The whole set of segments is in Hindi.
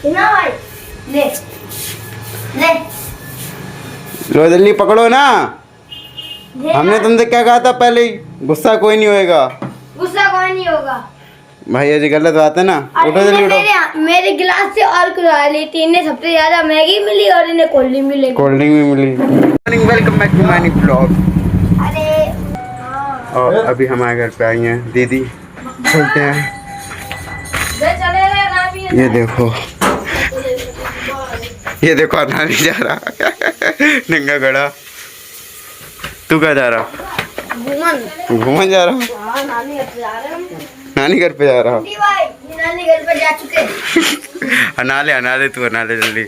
ना भाई ले ले लो जल्दी पकड़ो ना। हमने तुमसे क्या कहा था पहले ही, गुस्सा कोई नहीं होएगा। गुस्सा कोई नहीं होगा भाई ये गलत बात है ना। उठो जल्दी उठो। मेरे गिलास से और कुछ ली थी, इन्हें सबसे ज्यादा मैगी मिली और इन्हें कोल्ड ड्रिंक मिली। कोल्ड ड्रिंक भी मिली। Welcome back to my blog. अरे और अभी हमारे घर पे आई हैं दीदी, चलते हैं। ये देखो, ये देखो नानी जा रहा नंगा गड़ा। तू क्या जा रहा? घूमन जा रहा। नानी घर पे जा रहा। नानी घर पे जा चुके। अना ले तू, अना ले जल्दी।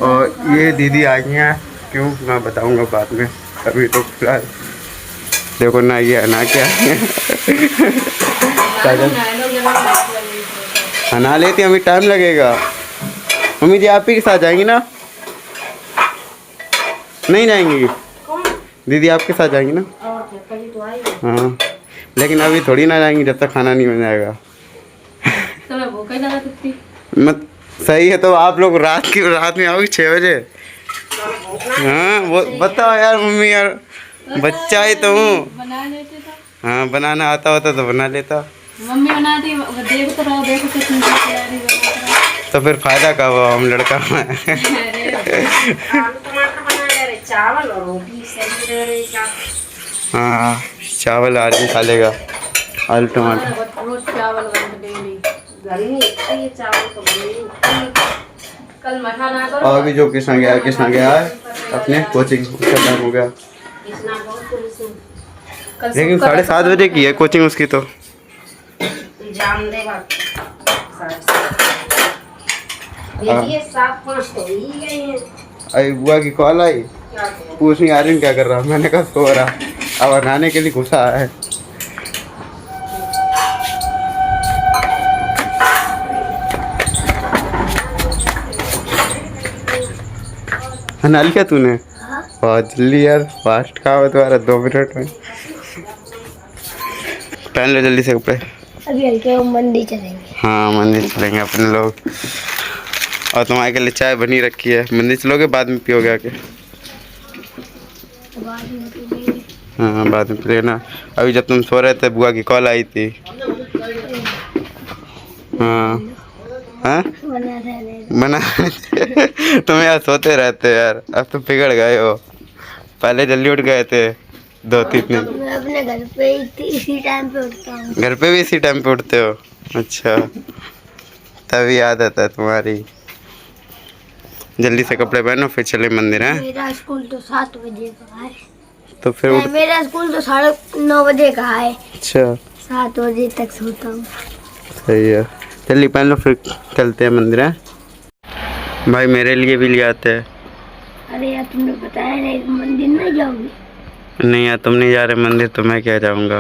और ये दीदी आई हैं, क्यों मैं बताऊंगा बाद में। अभी तो फिलहाल देखो ना, ये अना क्या अना लेती, अभी टाइम लगेगा। मम्मी जी आप ही के साथ जाएंगी ना? नहीं जाएंगी दीदी, आपके साथ जाएंगी ना? हाँ, लेकिन अभी थोड़ी ना जाएंगी जब तक खाना नहीं बन जाएगा। मत सही है, तो आप लोग रात में आओगे 6 बजे। हाँ वो बताओ यार मम्मी, यार बच्चा ही तो हूँ। हाँ बनाना आता होता तो बना लेता। मम्मी बनाती, देखो तो तो फिर फायदा का हुआ, हम लड़का में। चावल और रोटी हाँ चावल आदमी खा लेगा, आलू टमाटर। रोज चावल डेली, गर्मी इतनी है, चावल तो कल मखाना करो। और अभी जो कृष्णा गया है अपने कोचिंग, उसका टाइम हो गया। लेकिन 7:30 बजे की है कोचिंग उसकी। तो एग्जाम देगा देखिए 7-5 तो ही गए हैं। अरे बुआ की कॉल आई, पूछनी आर्यन क्या कर रहा। मैंने कहा सो रहा, अब नहाने के लिए घुसा है। नहा लिया तूने? बहुत जल्दी यार, फास्ट कहा हुआ तुम्हारा, 2 मिनट में। पहन लो जल्दी से कपड़े। अभी हल्के मंदिर चलेंगे। हाँ मंदिर चलेंगे अपने लोग। और तुम्हारे के लिए चाय बनी रखी है, मंदिर चलोगे बाद में पियोगे आके? हाँ बाद में पी लेना। अभी जब तुम सो रहे थे बुआ की कॉल आई थी। हाँ हाँ बना तुम यार सोते रहते यार, अब तो बिगड़ गए हो। पहले जल्दी उठ गए थे 2-3 दिन। मैं अपने घर पे इसी टाइम पे उठता हूँ। घर पे भी इसी टाइम पे उठते हो? अच्छा, तभी आदत है तुम्हारी। जल्दी से कपड़े पहनो फिर चले मंदिर। है मेरा स्कूल तो 7 बजे का है। तो फिर मेरा स्कूल तो 9:30 बजे का है। अच्छा 7 बजे तक सोता हूँ। सही है, जल्दी पहन लो फिर चलते हैं मंदिर। है भाई मेरे लिए भी ले आते हैं। अरे यार तुमने बताया नहीं, मंदिर नहीं जाओगे? नहीं यार तुम नहीं जा रहे मंदिर तो मैं क्या जाऊँगा।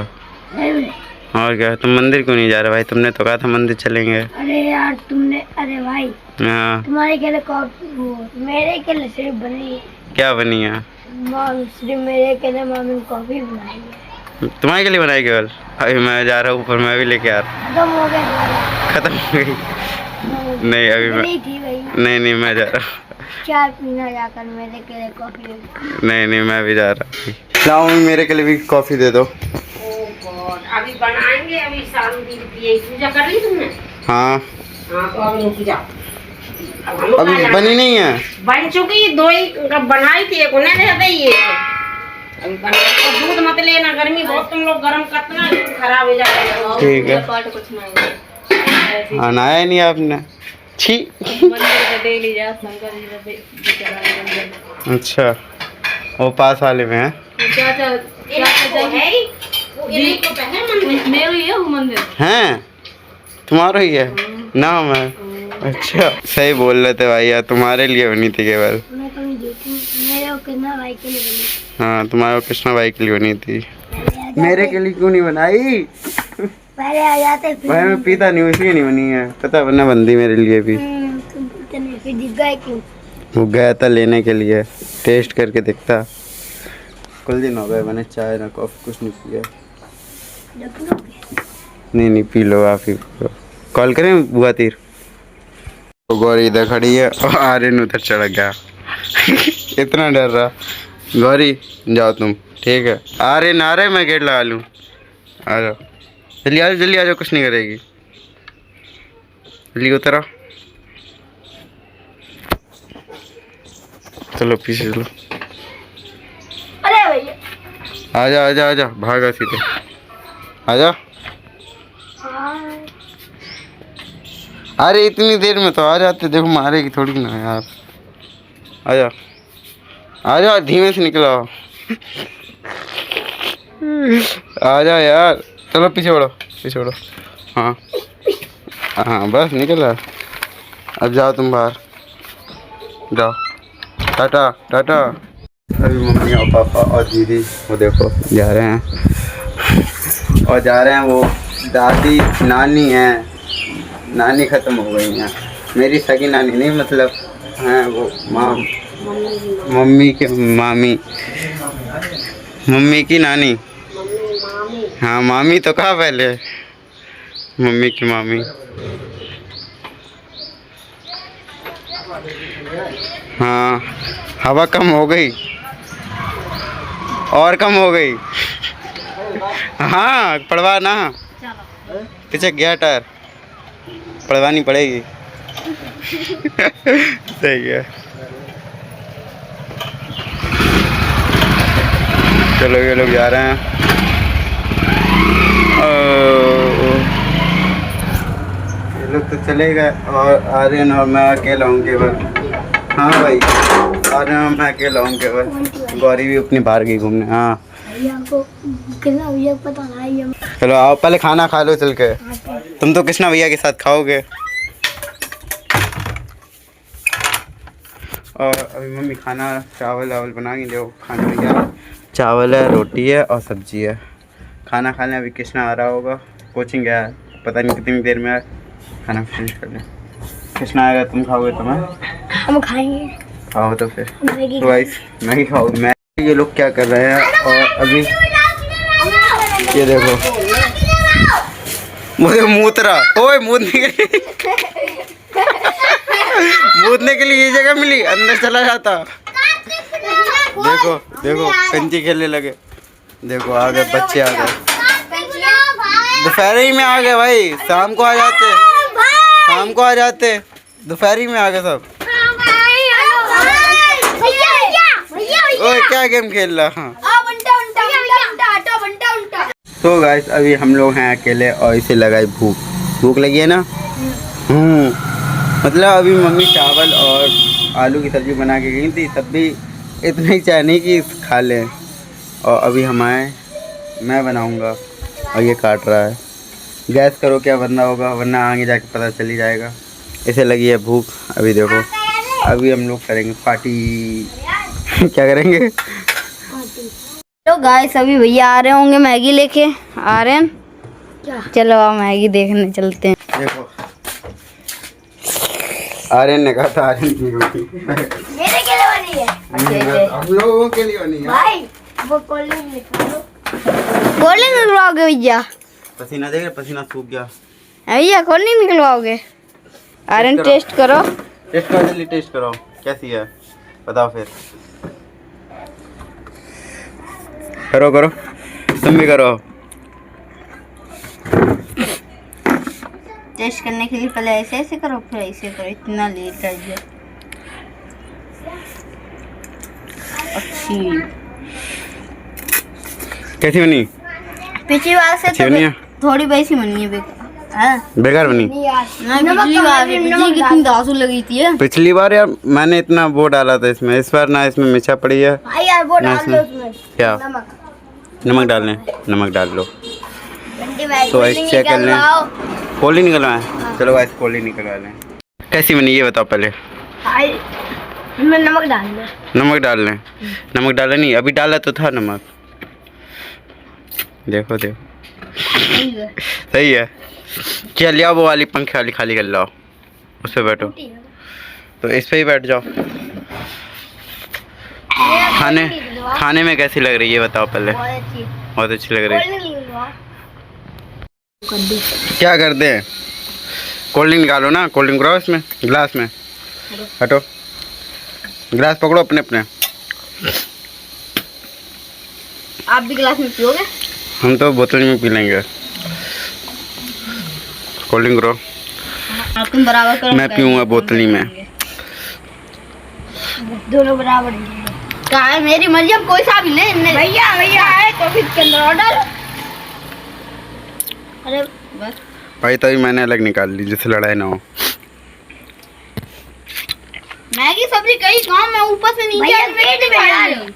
और क्या, तुम मंदिर क्यों नहीं जा रहे भाई? तुमने तो कहा था मंदिर चलेंगे। अरे यार तुमने, अरे भाई हाँ तुम्हारे के लिए कॉफी, मेरे के लिए सिर्फ बनी है। क्या बनी है? सिर्फ मेरे के लिए मम्मी ने कॉफी बनाई है। तुम्हारे के लिए बनाई केवल? अभी मैं जा रहा हूँ ऊपर, मैं भी लेके आ रहा। खत्म हो गया? खत्म हो गई? नहीं अभी मैं थी भाई। नहीं मैं जा रहा हूँ। चाय पीना जाकर मेरे के लिए कॉफी। नहीं मैं भी जा रहा हूँ। लाओ मेरे के लिए भी कॉफी दे दो। अभी बनाएंगे, अभी शाम की पूजा कर ली तुमने? हाँ तो अभी पूजा अभी बनी नहीं है। बन चुकी, 2 ही बनाई थी, एक उन्हें दे दी है। अभी बनाई तो दूध मत लेना, गर्मी बहुत, तुम लोग गर्म करना खराब हो जाएगा। ठीक है। हाँ नहाया नहीं आपने? छी डेली जा अच्छा, वो पास वाले में है। हैं तुम्हारा ही है नाम है? अच्छा सही बोल रहे थे भाई यार, तुम्हारे लिए बनी थी केवल। हाँ तुम्हारे कृष्णा भाई के लिए बनी थी, मेरे के लिए क्यों नहीं बनाई? पहले आ जाते भाई मैं पीता नहीं हूँ इसलिए नहीं बनी है, पता वरना बनती मेरे लिए भी। वो गया था लेने के लिए, टेस्ट करके देखता। कुछ दिन हो गए मैंने चाय ना कॉफी कुछ नहीं पिया। नहीं पी लो आप ही पी लो। कॉल करें बुआ तीर? तो गौरी इधर खड़ी है और आर्यन उधर चढ़ गया। इतना डर रहा। गौरी जाओ तुम, ठीक है? आर्यन आ रहे, मैं गेट लगा लूँ। आ जाओ जल्दी आ जाओ, कुछ नहीं करेगी। जल्दी उतरो, चलो पीछे चलो। अरे भैया आ जा भागा सीधे, आ जा। अरे इतनी देर में तो आ जाते, देखो मारेगी थोड़ी ना यार। आ जा धीमे से निकलो। आ जा यार, चलो पीछे बढ़ो। हाँ बस निकल रहा। अब जाओ तुम बाहर, जाओ। टाटा। अभी मम्मी और पापा और दीदी वो देखो जा रहे हैं, और जा रहे हैं वो दादी नानी हैं। नानी ख़त्म हो गई हैं, मेरी सगी नानी नहीं, मतलब हैं वो मम्मी के मामी, मम्मी की नानी। हाँ मामी तो कहा पहले, मम्मी की मामी। हाँ हवा कम हो गई और कम हो गई। हाँ पड़वा ना, पीछे गया टायर, पड़वानी पड़ेगी। सही है। चलो ये लोग जा रहे हैं। ये लोग तो चले गए और आर्यन और मैं अकेला हूँ केवल। हाँ भाई, आर्यन और मैं अकेला हूँ केवल। गौरी भी अपनी बाहर गई घूमने। हाँ भैया पता नहीं। चलो आओ पहले खाना खा लो चल के। तुम तो कृष्णा भैया के साथ खाओगे। और अभी मम्मी खाना चावल बनाएंगे। देखो खाने में क्या, चावल है, रोटी है और सब्जी है। खाना खाने अभी कृष्णा आ रहा होगा, कोचिंग गया है, पता नहीं कितनी देर में। खाना फिनिश कर ले। कृष्णा आएगा, तुम खाओगे तो मैं हम खाएंगे। खाओ तो फिर मैगी खाओगे। मैं ये लोग क्या कर रहे हैं, और अभी ये देखो मुझे मूतरा, ओए मूतने के लिए ये जगह मिली, अंदर चला जाता। देखो कंची खेलने लगे। देखो आ गए बच्चे, आ गए दोपहर ही में आ गए भाई। शाम को आ जाते, दोपहर में आ गए सब। ओए क्या गेम खेल रहा? हाँ तो गाइस अभी हम लोग हैं अकेले और इसे लगाई भूख लगी है ना। मतलब अभी मम्मी चावल और आलू की सब्ज़ी बना के गई थी, तब भी इतना ही चाय नहीं कि खा लें। और अभी मैं बनाऊंगा और ये काट रहा है। गैस करो क्या बनना होगा, वरना आगे जाके पता चल ही जाएगा। इसे लगी है भूख। अभी देखो अभी हम लोग करेंगे पार्टी। क्या करेंगे? तो गाइस अभी भैया आ रहे होंगे मैगी लेके। आ रहे हैं, चलो आप मैगी देखने चलते हैं। देखो आर्यन ने कहा था आर्यन की रोटी मेरे के लिए बनी है, हम लोगों के लिए बनी है भाई। वो कोल्ड ड्रिंक निकालो। कोल्ड ड्रिंक निकलवाओगे भैया? पसीना देख रहे, पसीना सूख गया भैया कोल्ड ड्रिंक निकलवाओगे? आर्यन टेस्ट करो। जल्दी टेस्ट करो कैसी है, बताओ फिर। करो तुम भी करो। टेस्ट करने के लिए पहले ऐसे करो, फिर ऐसे करो। इतना लेट कर दिया। अच्छी कैसी बनी? पिछली बार से अच्छी बनी है? थोड़ी वैसी बनी है, बेकार बनी। पिछली कितनी दासू लगी थी। पिछली बार यार मैंने इतना वो डाला था इसमें, इस बार ना इसमें मिर्चा पड़ी है। भाई यार वो डाल दो उसमें। क्या? नमक डालने, नमक डाल लो। तो ऐसे चेक कर लें। कोली निकलवाएं? चलो ऐसे कोली निकलवा लें। कैसी बनी ये बताओ पहले। भाई इसमें नमक डाल दो। नमक डाल लें? नमक डाला नहीं, अभी डाला तो था नमक। देखो सही है। क्या लिया वो वाली पंखे वाली खाली कर लाओ, उस पर बैठो। तो इस पे ही बैठ जाओ। खाने में कैसी लग रही है बताओ पहले। बहुत अच्छी लग रही है। क्या करते हैं? कोल्ड ड्रिंक निकालो ना, कोल्ड ड्रिंक कराओ इसमें गिलास में। हटो, गिलास पकड़ो अपने अपने। आप भी गिलास में पियोगे? हम तो बोतल में पी लेंगे। कोल्ड ड्रिंक करो। तुम बराबर करो। मैं पीऊँगा बोतल में। दोनों बराबर। क्या है, मेरी मर्जी, अब कोई सा भी ले। भैया भैया है तो फिर के अंदर ऑर्डर। अरे बस भाई तभी मैंने अलग निकाल ली जिससे लड़ाई ना हो। मैगी सब्जी कई काम है, ऊपर से नीचे भैया पेट में यार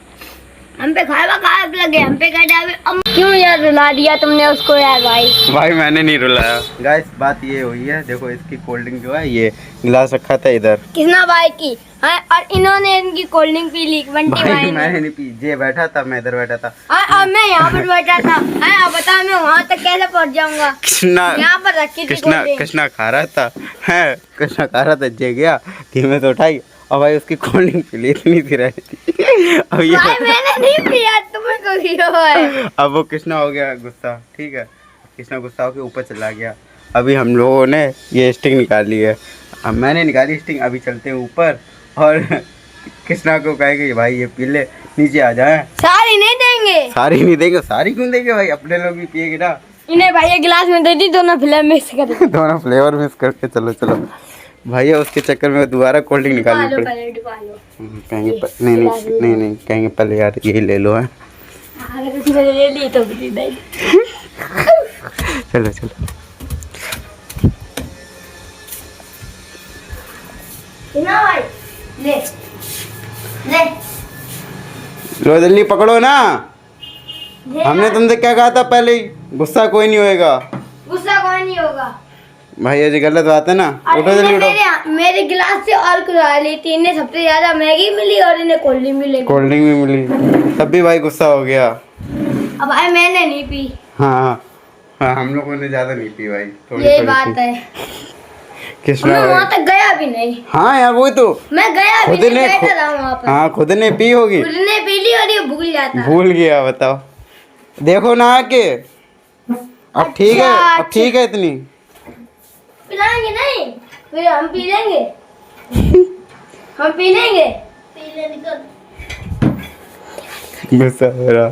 हम पे खाएगा खाए लगे, हम पे कह जावे। क्यों यार रुला दिया तुमने उसको यार भाई? भाई मैंने नहीं रुलाया। गाइस बात ये हुई है, देखो इसकी कोल्ड ड्रिंक जो है, ये गिलास रखा था इधर। किसना भाई की? हाँ, और इन्होंने इनकी कोल्ड ड्रिंक पी ली। बंटी भाई मैंने नहीं पी, ये बैठा था, मैं इधर बैठा था। और मैं यहाँ पर बैठा था। हाँ बता, मैं वहाँ तक कैसे पहुँच जाऊंगा? कृष्णा यहाँ पर रखी थी कृष्णा कोल्ड ड्रिंक। कृष्णा खा रहा था, है कृष्णा खा रहा था, जे गया धीमे से उठाई और भाई उसकी कोल्ड ड्रिंक पी ली, इतनी सी रही थी। अब ये भाई मैंने नहीं पिया, तुम्हें को पियो है। अब वो कृष्णा हो गया गुस्सा, ठीक है, कृष्णा गुस्सा होकर ऊपर चला गया। अभी हम लोगों ने ये स्टिंग निकाल ली है, अब मैंने निकाली स्टिंग। अभी चलते हैं ऊपर और कृष्णा को कहेंगे भाई ये पी ले, नीचे आ जाए। सारी नहीं देंगे। सारी नहीं देंगे, सारी क्यों देंगे भाई, अपने लोग भी पिएंगे ना। इन्हें भैया गिलास में दे दी, दोनों फ्लेवर मिक्स कर दो। दोनों फ्लेवर मिक्स करके चलो चलो भैया, उसके चक्कर में दोबारा कोल्ड ड्रिंक निकालनी पड़ी। पहले डुबा लो। कहेंगे नहीं नहीं नहीं नहीं, कहेंगे पहले यार यही ले लो है। अगर उसने ले ली तो भी दे। चलो चलो ना भाई ले ले लो, जल्दी पकड़ो ना। ले हमने तुमसे क्या कहा था पहले ही, गुस्सा कोई नहीं होएगा। गुस्सा कोई नहीं होगा। भाई ये जगह बात है ना। और उठो इन्हें जल्दी उठो। मेरे गिलास से और कुरा ली थी। इन्हें सबसे ज्यादा मैगी मिली और इन्हें कोल्ड ड्रिंक मिली। कोल्ड ड्रिंक भी मिली, तब भी भाई गुस्सा हो गया। अब भाई मैंने नहीं पी। हाँ हाँ, हम लोगों ने ज्यादा नहीं पी भाई, थोड़ी यही थोड़ी बात पी। है। कृष्णा मैं भाई, वहाँ तक गया भी नहीं। हाँ यार वही तो, मैं गया भी खुद नहीं, ने बैठा रहा वहाँ पर। हाँ खुद ने पी होगी, खुद ने पी ली और ये भूल जाता। भूल गया। बताओ, देखो ना आके, अब ठीक है, अब ठीक है इतनी। पिलाएंगे नहीं, फिर हम पी लेंगे। हम पी लेंगे। पी ले निकल। गुस्सा हो रहा।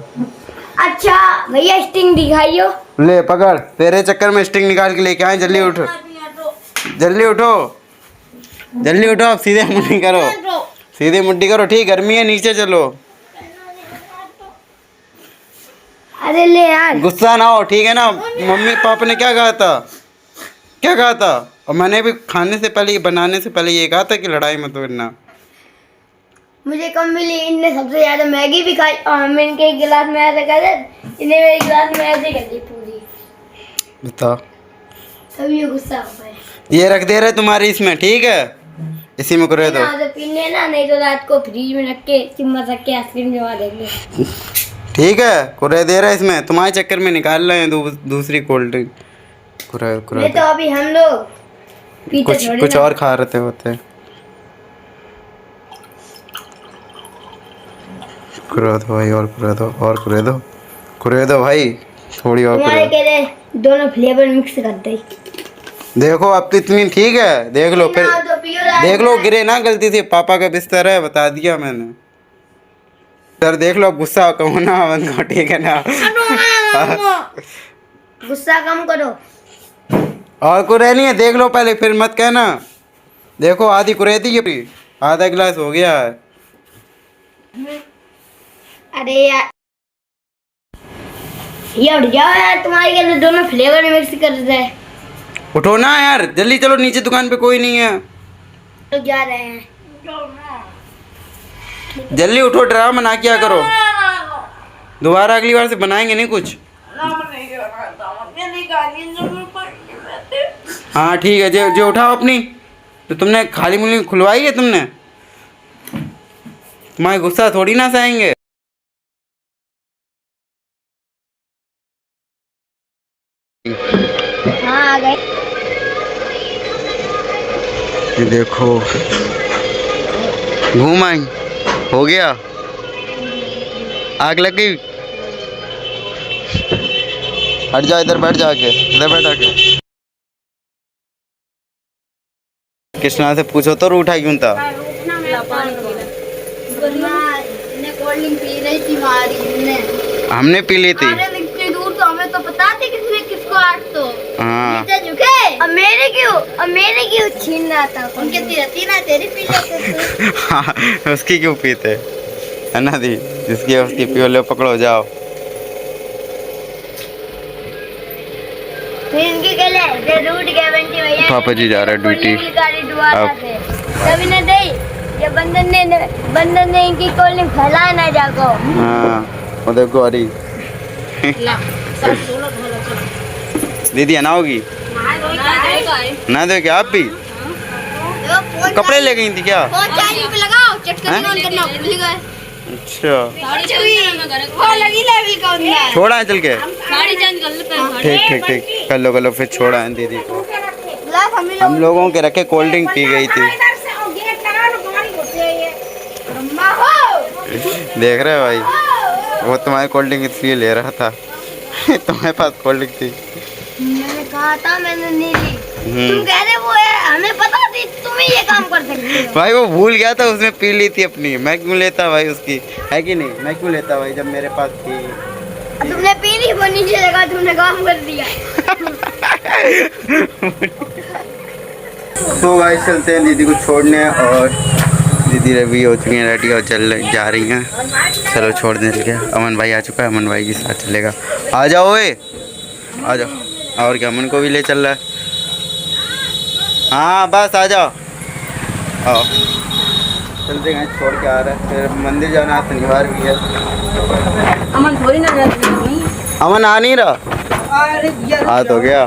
अच्छा भैया स्टिंग दिखाइयो। ले पकड़, तेरे चक्कर में स्टिंग निकाल के लेके आए। जल्दी उठो, जल्दी उठो, जल्दी उठो। अब सीधे मुट्ठी करो, सीधे मुट्ठी करो। ठीक, गर्मी है, नीचे चलो। अरे ले यार, गुस्सा ना हो, ठीक है ना। मम्मी पापा ने क्या कहा था, क्या कहा था? और मैंने भी खाने से पहले, बनाने से पहले ये कहा था कि लड़ाई मत करना। मुझे कम मिली। इनने सबसे ज्यादा मैगी भी खाई और हम इनके गिलास में ऐसे कर दे, इन्हें मेरे गिलास में ऐसे कर दी पूरी। बताओ, तभी ये गुस्सा हो गए। ये रख दे रहे तुम्हारी इसमें, ठीक है, इसी में करे दो। ना तो पीने ना, नहीं तो रात को फ्रिज में रख के चिम्मच रख के आइसक्रीम जमा देंगे। ठीक है, कुरे दे रहा है इसमें, तुम्हारे चक्कर में निकाल रहे हैं दूसरी कोल्ड ड्रिंक। कुरे ये तो अभी हम लोग पीते कुछ थोड़ी कुछ ना। और खा रहे होते। कुरे दो भाई, और कुरे दो, और कुरे दो, कुरे दो भाई, थोड़ी और तुम्हारे कुरे। कह रहे दोनों फ्लेवर मिक्स कर दे। देखो अब तो इतनी ठीक है, देख लो फिर, ना तो पियो रात देख लो गिरे ना गलती से। पापा का बिस्तर है, बता दिया मैंने। सर देख लो, अब गुस्सा कहो ना बंद, ठीक है ना। गुस्सा कम करो। और कुरे नहीं है, देख लो पहले, फिर मत कहना। देखो आधी कुरे थी, ये आधा गिलास हो गया है। अरे यार ये उठ जाओ यार, तुम्हारे के दोनों फ्लेवर मिक्स कर दे। उठो ना यार, जल्दी चलो, नीचे दुकान पे कोई नहीं है। तो जा रहे हैं। जल्दी उठो, ड्रामा ना किया करो। दोबारा अगली बार से बनाएंगे नहीं कुछ। हाँ ठीक है, जो जो उठाओ अपनी, तो तुमने खाली मुली खुलवाई है तुमने, तुम्हारे गुस्सा थोड़ी ना सहेंगे। हाँ आ गए। ये देखो, घूम आई, हो गया, आग लग गई। हट जा, इधर बैठ जाके, इधर बैठ आके। कृष्णा से पूछो तो रूठा क्यों था? रुकना मैं पानी इन्हें कोल्ड ड्रिंक पी रही थी मारी इन्हें। हमने पी ली थी। अरे इतनी दूर तो हमें तो पता थी किसने किसको आठ तो। हाँ नीचे झुके। अब मेरे क्यों छीन रहा था? उनके रहती ना तेरी पी लेते थे। हाँ, उसकी क्यों पीते है ना दी, जिसकी है उसकी पियो, लो पकड़ो जाओ। फिर इनकी कहले ये रूट गए बंटी भैया। पापा जी जा रहे हैं ड्यूटी। अब तभी ने दे ये बंदन ने इनकी कोल्ड फैला ना जाको। हाँ वो देखो अरे ला सब चलो धो चलो दीदी आना होगी ना, दे क्या आप भी कपड़े ले गई थी क्या? फोन चार्जिंग पे लगाओ, चटकन ऑन करना भूल गए। अच्छा वो लगी लेवल का अंदर। छोड़ा है चल के। गाड़ी चेंज कर ले पहले। ठीक ठीक ठीक, कर लो फिर छोड़ा है दीदी को। ग्लास हम लोगों के रखे कोल्ड ड्रिंक पी गई थी। इधर से और गेट लगा लो, गाड़ी घुस गई है। देख रहे हो भाई, वो तुम्हारी कोल्ड ड्रिंक इसलिए ले रहा था। तुम्हारे पास कोल्ड ड्रिंक थी। मैंने कहा था मैंने नहीं ली। हम्म। तुम कह रहे वो है हमें पता थी तुम ही ये काम कर सकते हो। भाई वो भूल गया था, उसने पी ली थी अपनी। मैं क्यों लेता भाई उसकी, है कि नहीं? मैं क्यों लेता भाई जब मेरे पास थी। तुमने पी ली, वो नीचे लगा, तुमने काम कर दिया। तो भाई चलते हैं दीदी को छोड़ने, और दीदी रवि हो चुकी हैं रेडी और जा रही हैं। चलो छोड़ दें चल के। अमन भाई आ चुका है, अमन भाई के साथ चलेगा। आ जाओ ओए, आ जाओ। और क्या, अमन को भी ले चल रहा है। हाँ बस आ जाओ, आओ चलते हैं, छोड़ के आ रहा है। फिर मंदिर जाना है, शनिवार भी है। अमन थोड़ी ना जाती नहीं। अमन आ नहीं रहा, आ तो गया।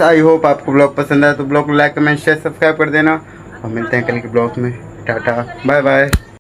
आई होप आपको ब्लॉग पसंद आया तो ब्लॉग को लाइक कमेंट शेयर सब्सक्राइब कर देना, और मिलते हैं कल के ब्लॉग में। Tata bye bye.